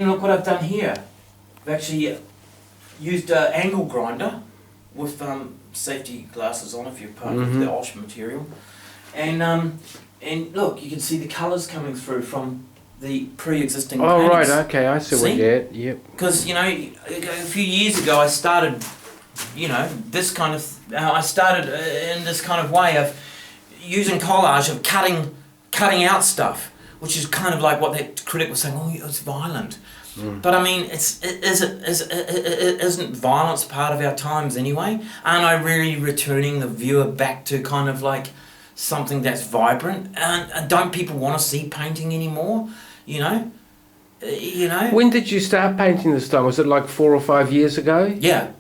Look what I've done here. I've actually used an angle grinder with safety glasses on if you're part of the OSH material. And look, you can see the colours coming through from the pre-existing Oh paints. right, okay, I see what you yep. Because, you know, a few years ago I started, you know, this kind of, I started in this kind of way of using collage, of cutting out stuff, which is kind of like what that critic was saying, oh, it's violent. But I mean, isn't violence part of our times anyway? Aren't I really returning the viewer back to kind of like something that's vibrant? And don't people want to see painting anymore? You know? When did you start painting this time? Was it like 4 or 5 years ago? Yeah.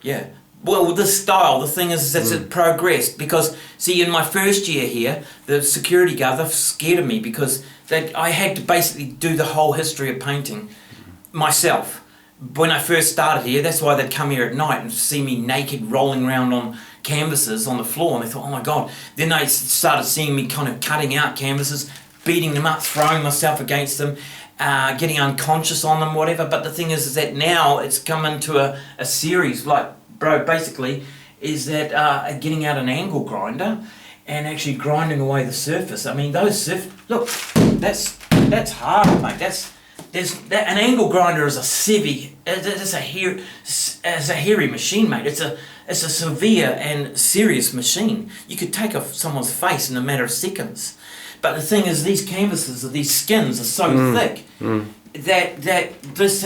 Yeah. Well, the style, the thing is that it progressed because, see, in my first year here, the security guard, they scared of me because I had to basically do the whole history of painting myself. When I first started here, that's why they'd come here at night and see me naked rolling around on canvases on the floor, and they thought, oh my God. Then they started seeing me kind of cutting out canvases, beating them up, throwing myself against them, getting unconscious on them, whatever. But the thing is that now it's come into a series, like, bro, basically, is that getting out an angle grinder and actually grinding away the surface. I mean, those look, that's hard, mate. An angle grinder is a heavy, it's a hairy machine, mate. It's a severe and serious machine. You could take off someone's face in a matter of seconds. But the thing is, these canvases, these skins are so thick that this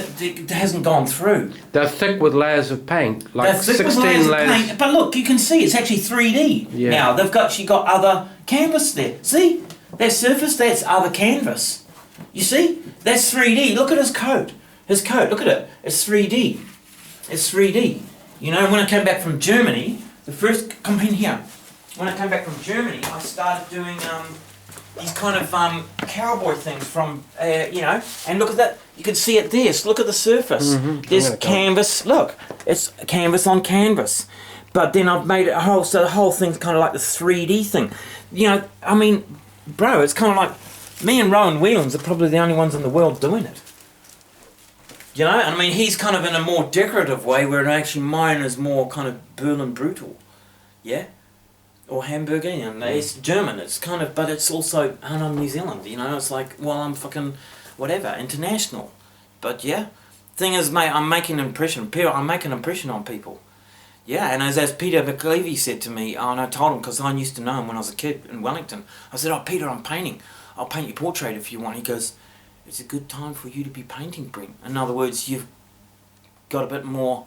hasn't gone through. They're thick with layers of paint, like 16 layers. But look, you can see it's actually 3D now. They've actually got other canvas there. See? That surface, that's other canvas. You see? That's 3D. Look at his coat. His coat, look at it. It's 3D. It's 3D. You know, when I came back from Germany, come in here. When I came back from Germany, I started doing these kind of cowboy things from, you know, and look at that. You can see it there. So look at the surface. There's canvas. Look, it's canvas on canvas. But then I've made it so the whole thing's kind of like the 3D thing. You know, I mean, bro, it's kind of like me and Rowan Whelans are probably the only ones in the world doing it. You know, and I mean, he's kind of in a more decorative way, where actually mine is more kind of Berlin brutal. Yeah? Or Hamburger, and it's German. It's kind of, but it's also, and I'm New Zealand, you know. It's like, well, I'm fucking whatever, international. But yeah, thing is, mate, I'm making an impression. I'm making an impression on people. Yeah, and as Peter McLeavy said to me, and I told him because I used to know him when I was a kid in Wellington. I said, oh Peter, I'm painting. I'll paint your portrait if you want. He goes, it's a good time for you to be painting, Brent. In other words, you've got a bit more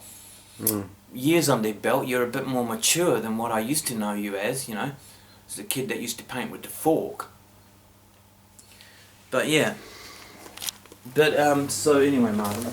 years under your belt. You're a bit more mature than what I used to know you as, you know. As a kid that used to paint with the fork. But yeah. But so anyway, Martin.